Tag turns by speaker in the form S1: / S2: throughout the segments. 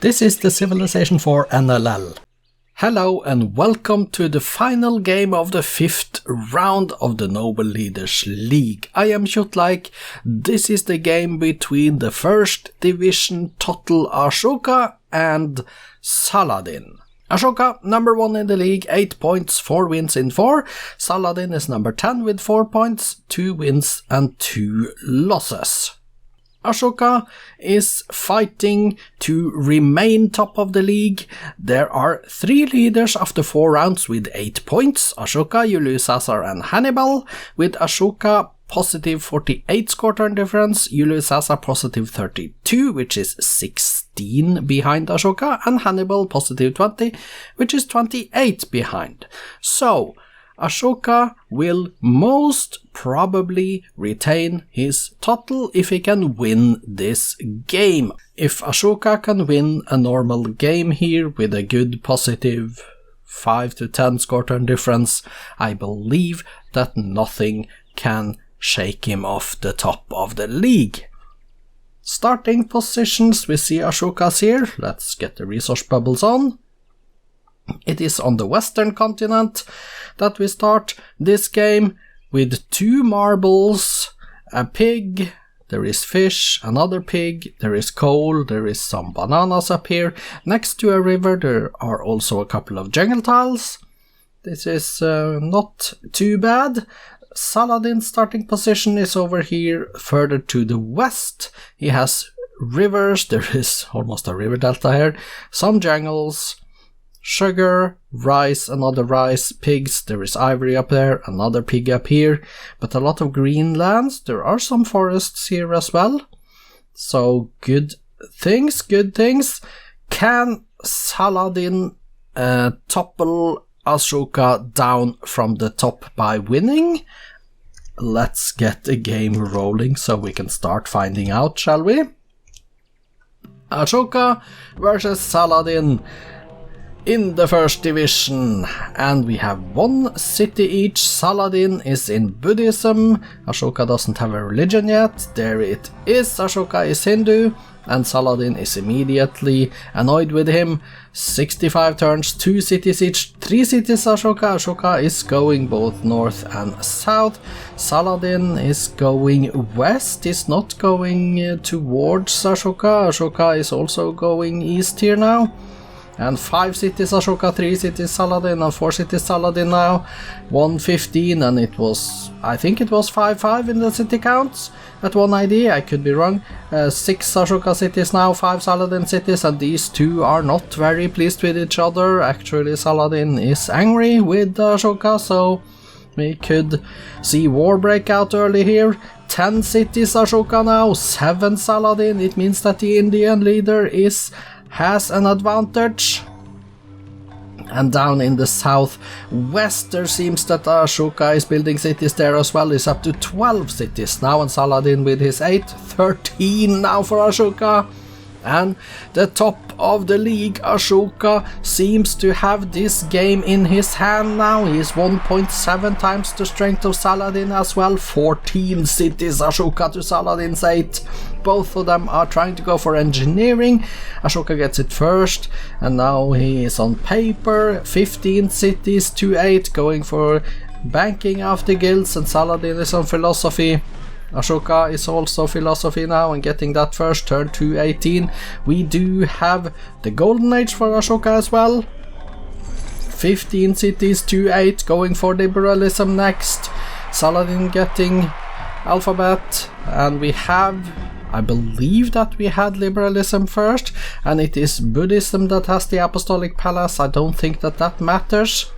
S1: This is the Civilization 4 NLL. Hello and welcome to the final game of the 5th round of the Noble Leaders League. I am Kjotleik. This is the game between the 1st Division total Asoka and Saladin. Asoka, number 1 in the league, 8 points, 4 wins in 4. Saladin is number 10 with 4 points, 2 wins and 2 losses. Asoka is fighting to remain top of the league. There are 3 leaders after 4 rounds with 8 points. Asoka, Julius Caesar and Hannibal, with Asoka positive 48 score turn difference, Julius Caesar positive 32, which is 16 behind Asoka, and Hannibal positive 20, which is 28 behind. So, Asoka will most probably retain his total if he can win this game. If Asoka can win a normal game here with a good positive 5 to 10 score turn difference, I believe that nothing can shake him off the top of the league. Starting positions, we see Asoka's here. Let's get the resource bubbles on. It is on the western continent that we start this game with 2 marbles, a pig, there is fish, another pig, there is coal, there is some bananas up here. Next to a river there are also a couple of jungle tiles. This is not too bad. Saladin's starting position is over here further to the west. He has rivers, there is almost a river delta here, some jungles, sugar, rice, another rice, pigs, there is ivory up there, another pig up here, but a lot of green lands. There are some forests here as well. So good things. Can Saladin topple Asoka down from the top by winning? Let's get the game rolling so we can start finding out, shall we? Asoka versus Saladin in the 1st division, and we have 1 city each. Saladin is in Buddhism. Asoka doesn't have a religion yet. There it is. Asoka is Hindu, and Saladin is immediately annoyed with him. 65 turns, 2 cities each, 3 cities Asoka. Asoka is going both north and south. Saladin is going west, is not going towards Asoka. Asoka is also going east here now. And 5 cities Asoka, 3 cities Saladin, and 4 cities Saladin now. 115, and it was, I think it was 5-5 in the city counts at 1 ID, I could be wrong. 6 Asoka cities now, 5 Saladin cities, and these 2 are not very pleased with each other. Actually, Saladin is angry with Asoka, so we could see war break out early here. 10 cities Asoka now, 7 Saladin. It means that the Indian leader has an advantage. And down in the southwest there seems that Asoka is building cities there as well. He's up to 12 cities now, and Saladin with his 8, 13 now for Asoka. And the top of the league, Asoka, seems to have this game in his hand now. He is 1.7 times the strength of Saladin as well. 14 cities Asoka to Saladin's 8. Both of them are trying to go for engineering. Asoka gets it first, and now he is on paper. 15 cities to 8, going for banking after guilds, and Saladin is on philosophy. Asoka is also philosophy now and getting that first, turn to 18. We do have the golden age for Asoka as well. 15 cities to 8, going for liberalism next. Saladin getting alphabet, and we have, I believe that we had liberalism first, and it is Buddhism that has the apostolic palace. I don't think that matters,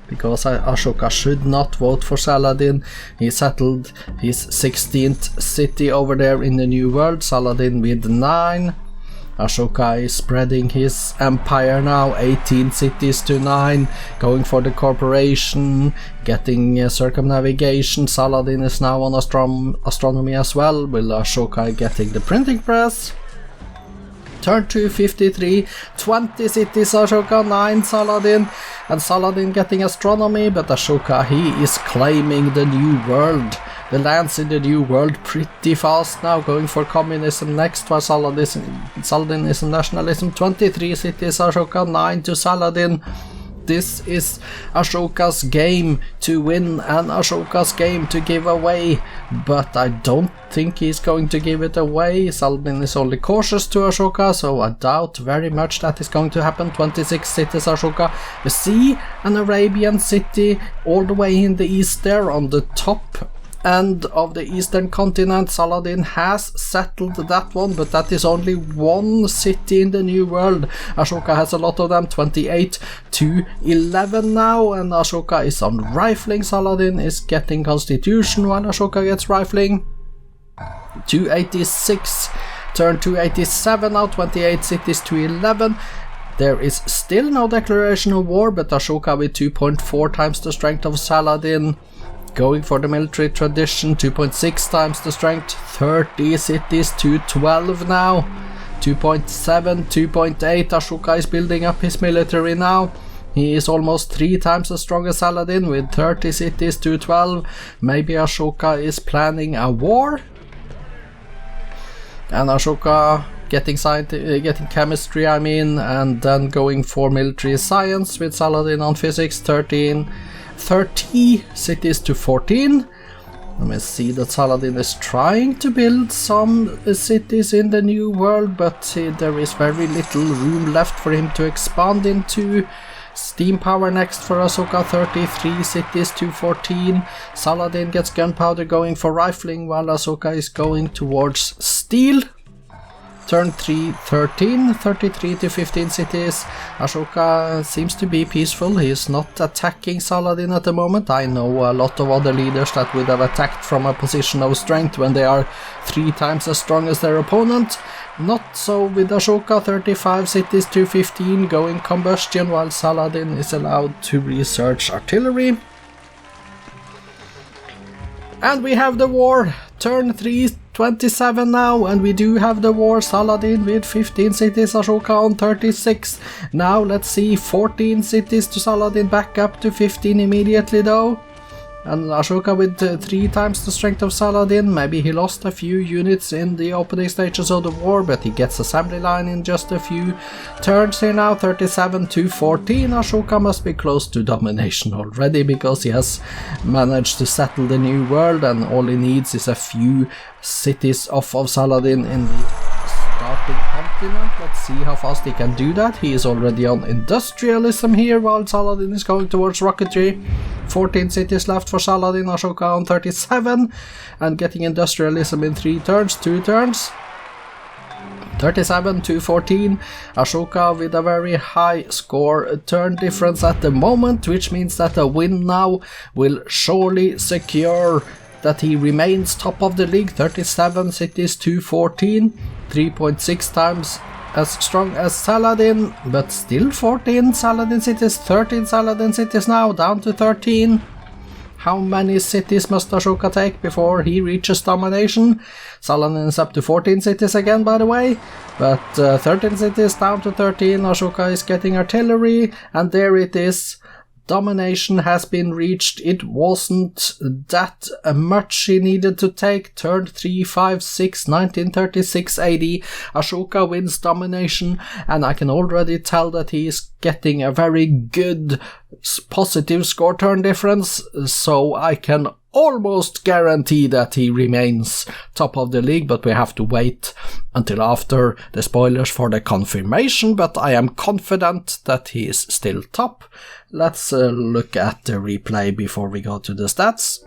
S1: because Asoka should not vote for Saladin. He settled his 16th city over there in the New World, Saladin with 9. Asoka is spreading his empire now, 18 cities to 9, going for the corporation, getting circumnavigation. Saladin is now on astronomy as well, with Asoka getting the printing press. Turn to 53, 20 cities Asoka, 9 Saladin, and Saladin getting astronomy, but Asoka, he is claiming the New World. the lands in the new world pretty fast now, going for communism next, while Saladinism, nationalism. 23 cities, Asoka, 9 to Saladin. This is Asoka's game to win and Asoka's game to give away, but I don't think he's going to give it away. Saladin is only cautious to Asoka, so I doubt very much that is going to happen. 26 cities, Asoka. We see an Arabian city all the way in the east there on the top end of the eastern continent. Saladin has settled that one, but that is only one city in the new world. Asoka has a lot of them, 28 to 11 now, and Asoka is on rifling. Saladin is getting constitution while Asoka gets rifling. 286, turn 287 now, 28 cities to 11. There is still no declaration of war, but Asoka with 2.4 times the strength of Saladin. Going for the military tradition, 2.6 times the strength, 30 cities to 12 now. 2.7, 2.8, Asoka is building up his military now. He is almost 3 times as strong as Saladin with 30 cities to 12. Maybe Asoka is planning a war? And Asoka getting chemistry, and then going for military science with Saladin on physics, 30 cities to 14. Let me see that Saladin is trying to build some cities in the new world, but there is very little room left for him to expand into. Steam power next for Asoka, 33 cities to 14. Saladin gets gunpowder going for rifling, while Asoka is going towards steel. Turn 3, 13, 33 to 15 cities. Asoka seems to be peaceful. He is not attacking Saladin at the moment. I know a lot of other leaders that would have attacked from a position of strength when they are 3 times as strong as their opponent. Not so with Asoka, 35 cities to 15 going combustion, while Saladin is allowed to research artillery. And we have the war. Turn 3, 27 now, and we do have the war. Saladin with 15 cities, Asoka on 36. Now let's see, 14 cities to Saladin, back up to 15 immediately though. And Asoka with 3 times the strength of Saladin. Maybe he lost a few units in the opening stages of the war, but he gets assembly line in just a few turns here now, 37 to 14. Asoka must be close to domination already, because he has managed to settle the new world, and all he needs is a few cities off of Saladin in the starting continent. Let's see how fast he can do that. He is already on industrialism here, while Saladin is going towards rocketry. 14 cities left for Saladin, Asoka on 37, and getting industrialism in 3 turns, 2 turns. 37 to 14, Asoka with a very high score turn difference at the moment, which means that a win now will surely secure that he remains top of the league. 37 cities to 14, 3.6 times as strong as Saladin, but still 14 Saladin cities, 13 Saladin cities now, down to 13. How many cities must Asoka take before he reaches domination? Saladin is up to 14 cities again, by the way, but 13 cities down to 13. Asoka is getting artillery, and there it is. Domination has been reached. It wasn't that much he needed to take. Turn 3, 5, 6, 1936 AD. Asoka wins domination, and I can already tell that he is getting a very good positive score turn difference, so I can almost guarantee that he remains top of the league, but we have to wait until after the spoilers for the confirmation, but I am confident that he is still top. Let's look at the replay before we go to the stats.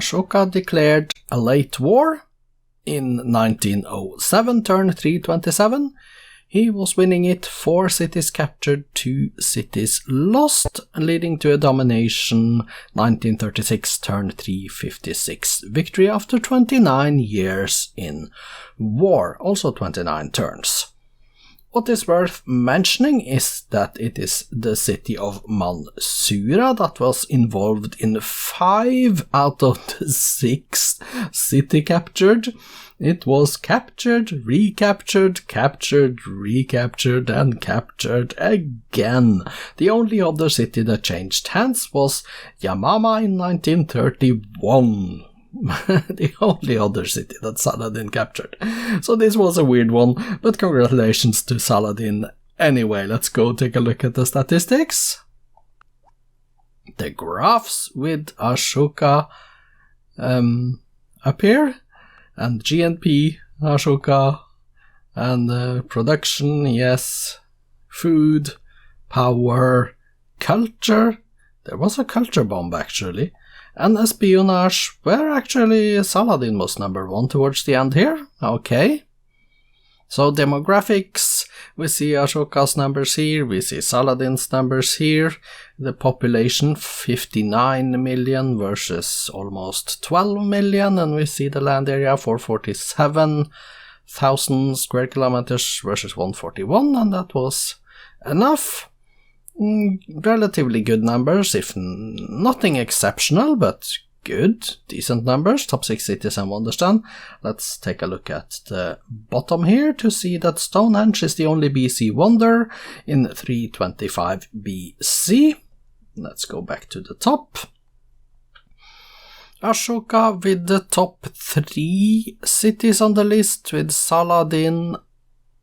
S1: Asoka declared a late war in 1907, turn 327. He was winning it, 4 cities captured, 2 cities lost, leading to a domination 1936, turn 356. Victory after 29 years in war, also 29 turns. What is worth mentioning is that it is the city of Mansoura that was involved in 5 out of the 6 city captured. It was captured, recaptured, captured, recaptured, and captured again. The only other city that changed hands was Yamama in 1931. The only other city that Saladin captured. So this was a weird one, but congratulations to Saladin. Anyway, let's go take a look at the statistics. The graphs with Asoka appear, and GNP, Asoka, and production, yes, food, power, culture. There was a culture bomb actually. And espionage, where actually Saladin was number 1 towards the end here. Okay. So demographics, we see Asoka's numbers here, we see Saladin's numbers here. The population 59 million versus almost 12 million, and we see the land area 447,000 square kilometers versus 141, and that was enough. Relatively good numbers, if nothing exceptional, but good, decent numbers, top 6 cities and Wonderstan. Let's take a look at the bottom here to see that Stonehenge is the only BC wonder in 325 BC. Let's go back to the top. Asoka with the top 3 cities on the list, with Saladin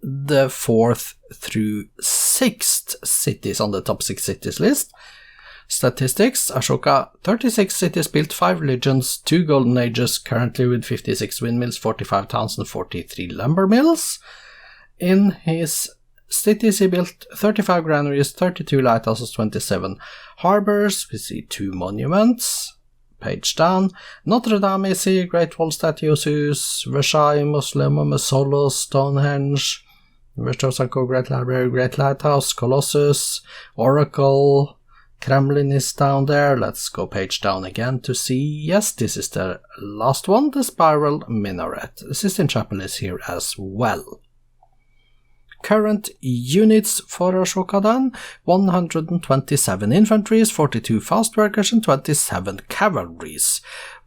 S1: the 4th through 6th cities on the top 6 cities list. Statistics, Asoka, 36 cities built, 5 religions, 2 golden ages, currently with 56 windmills, 45 towns and 43 lumber mills. In his cities he built 35 granaries, 32 lighthouses, 27 harbors. We see 2 monuments. Page down. Notre Dame is here, Great Wall statue, Zeus, Versailles, Muslim, Masolo, Stonehenge, Sanko, Great Library, Great Lighthouse, Colossus, Oracle, Kremlin is down there. Let's go page down again to see, yes, this is the last one, the Spiral Minaret. The Sistine Chapel is here as well. Current units for Asoka then, 127 infantries, 42 fast workers and 27 cavalries.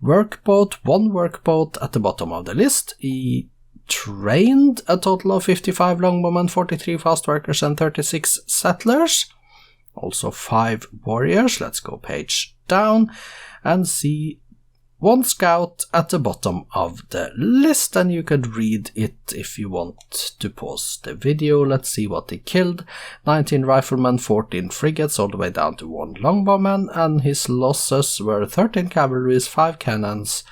S1: Workboat, 1 workboat at the bottom of the list. He trained a total of 55 longbowmen, 43 fast workers and 36 settlers. Also 5 warriors. Let's go page down and see 1 scout at the bottom of the list, and you could read it if you want to pause the video. Let's see what he killed. 19 riflemen, 14 frigates, all the way down to 1 longbowman, and his losses were 13 cavalries, 5 cannons,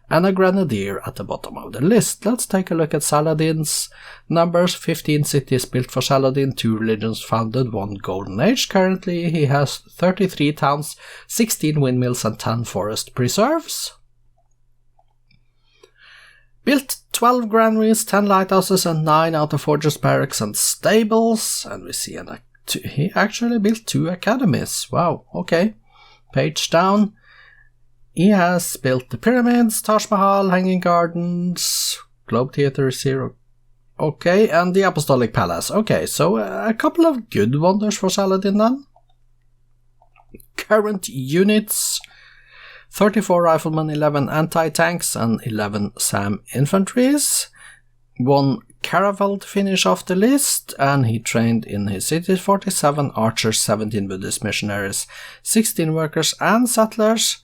S1: and a grenadier at the bottom of the list. Let's take a look at Saladin's numbers. 15 cities built for Saladin, 2 religions founded, 1 golden age. Currently he has 33 towns, 16 windmills and 10 forest preserves. Built 12 granaries, 10 lighthouses and 9 outer forges, barracks and stables. And we see he actually built 2 academies. Wow, okay. Page down. He has built the pyramids, Taj Mahal, Hanging Gardens, Globe Theatre is here. Okay, and the Apostolic Palace. Okay, so a couple of good wonders for Saladin then. Current units, 34 riflemen, 11 anti-tanks and 11 SAM infantries. 1 caravel to finish off the list, and he trained in his cities 47 archers, 17 Buddhist missionaries, 16 workers and settlers.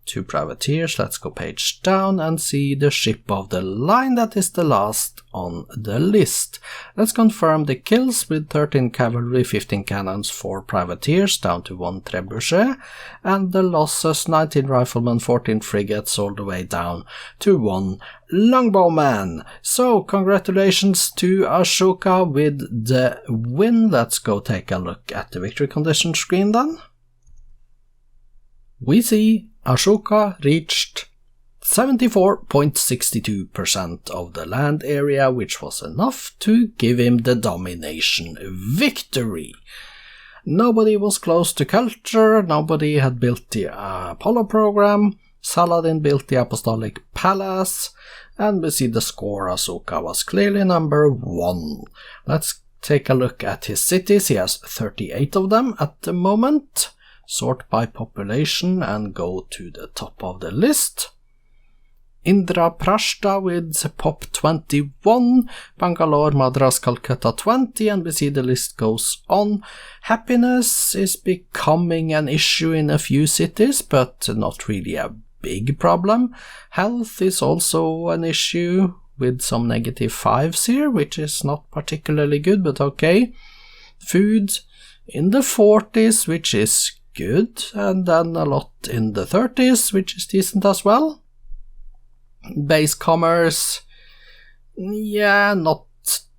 S1: 2 privateers. Let's go page down and see the ship of the line that is the last on the list. Let's confirm the kills with 13 cavalry, 15 cannons, 4 privateers, down to 1 trebuchet, and the losses 19 riflemen, 14 frigates, all the way down to 1 longbowman. So congratulations to Asoka with the win. Let's go take a look at the victory condition screen then. We see Asoka reached 74.62% of the land area, which was enough to give him the domination victory. Nobody was close to culture, nobody had built the Apollo program, Saladin built the Apostolic Palace, and we see the score. Asoka was clearly number 1. Let's take a look at his cities. He has 38 of them at the moment. Sort by population and go to the top of the list. Indraprashta with pop 21, Bangalore, Madras, Calcutta 20, and we see the list goes on. Happiness is becoming an issue in a few cities, but not really a big problem. Health is also an issue with some -5s here, which is not particularly good, but okay. Food in the 40s, which is good, and then a lot in the 30s, which is decent as well. Base commerce, yeah,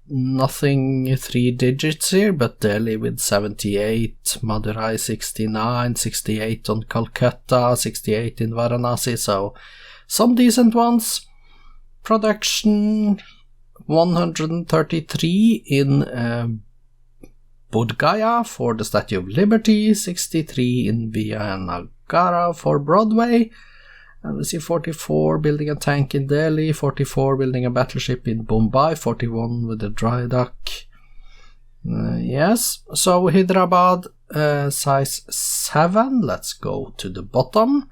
S1: nothing 3 digits here, but Delhi with 78, Madurai 69, 68 on Calcutta, 68 in Varanasi, so some decent ones. Production 133 in Bodh Gaya for the Statue of Liberty, 63 in Vijayanagara for Broadway, and we see 44 building a tank in Delhi, 44 building a battleship in Bombay, 41 with a dry dock. Yes, so Hyderabad size 7, let's go to the bottom.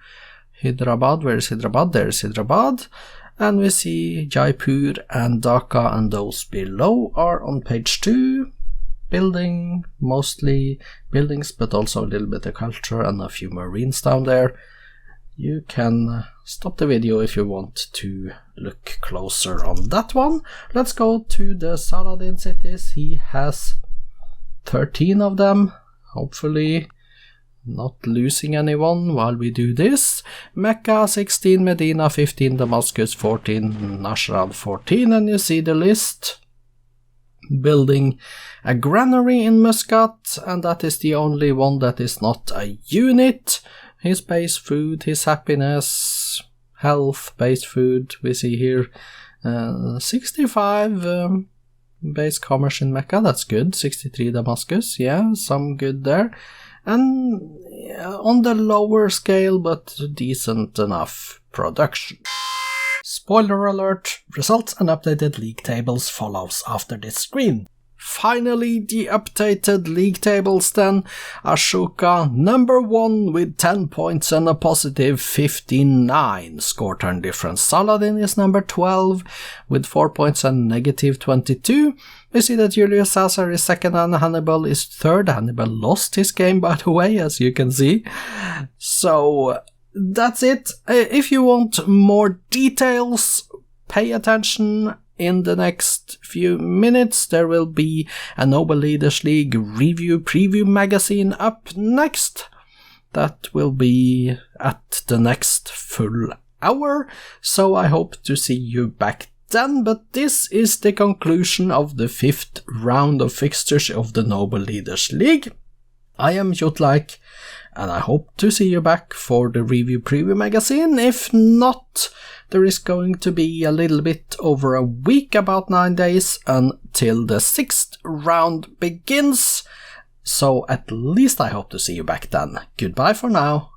S1: Hyderabad, where is Hyderabad? There is Hyderabad. And we see Jaipur and Dhaka, and those below are on page 2. Building, mostly buildings, but also a little bit of culture and a few marines down there. You can stop the video if you want to look closer on that one. Let's go to the Saladin cities. He has 13 of them, hopefully not losing anyone while we do this. Mecca 16, Medina 15, Damascus 14, Nashrad 14, and you see the list. Building a granary in Muscat, and that is the only one that is not a unit. His base food, his happiness, health, base food, we see here 65 base commerce in Mecca, that's good. 63 Damascus, yeah, some good there. And on the lower scale, but decent enough production. Spoiler alert, results and updated league tables follows after this screen. Finally, the updated league tables then. Asoka number 1 with 10 points and a positive 59 score turn difference. Saladin is number 12 with 4 points and negative 22. We see that Julius Caesar is second and Hannibal is third. Hannibal lost his game, by the way, as you can see. So that's it. If you want more details, pay attention. In the next few minutes, there will be a Noble Leaders League review preview magazine up next. That will be at the next full hour, so I hope to see you back then. But this is the conclusion of the 5th round of fixtures of the Noble Leaders League. I am Kjotleik, and I hope to see you back for the review preview magazine. If not, there is going to be a little bit over a week, about 9 days, until the 6th round begins. So at least I hope to see you back then. Goodbye for now.